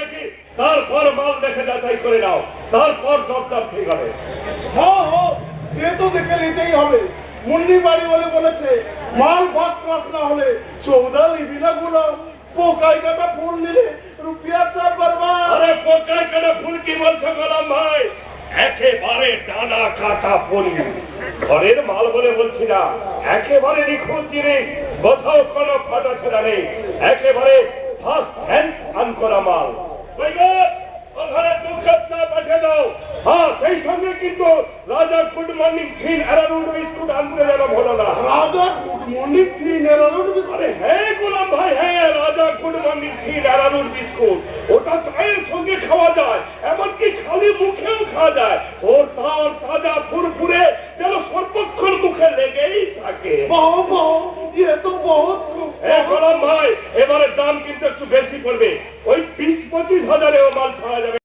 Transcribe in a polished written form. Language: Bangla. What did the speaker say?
দেখি, তারপর মাল দেখে যাচাই করে নাও, তারপর দরদাম ঠিক হবে। হ্যাঁ, সে তো দেখে নিতেই হবে। মুন্ডি বাড়ি বলে বলেছে মাল ফার্স্ট ক্লাস না হলে চৌদালি বিনাগুলো পোকাই কাটা ফুল নিলে রুপিয়ার চার বারবার। আরে পোকায় কাটা ফুল কি বলছো গোলাম ভাই? একেবারে ডানা কাটা ফুল। ঘরের মাল বলে বলছি না, একেবারে নিখুঁত জিনিস, কোথাও কোনো ফাটা ছেড়া নেই, একেবারে ফার্স্ট হ্যান্ড আন করা মাল। ওখানে 2 কাপ চা পাঠিয়ে দাও। হ্যাঁ, সেই সঙ্গে কিন্তু রাজা good morning thin arrowroot biscuit আনতে যেন ভুলো না। রাজা good morning thin arrowroot biscuit? আরে হ্যাঁ গোলাম ভাই, হ্যাঁ, রাজা good morning thin arrowroot biscuit. ওটা চায়ের সঙ্গে খাওয়া যায়, এমনকি খালি মুখেও খাওয়া যায়। ওর তার তাজা ফুরফুরে যেন সর্বক্ষণ মুখে লেগেই থাকে। বাবা, এ তো বহুত। গোলাম ভাই, এবারে দাম কিন্তু একটু বেশি পড়বে, ওই 20-25 হাজারেও মাল খাওয়া যাবে।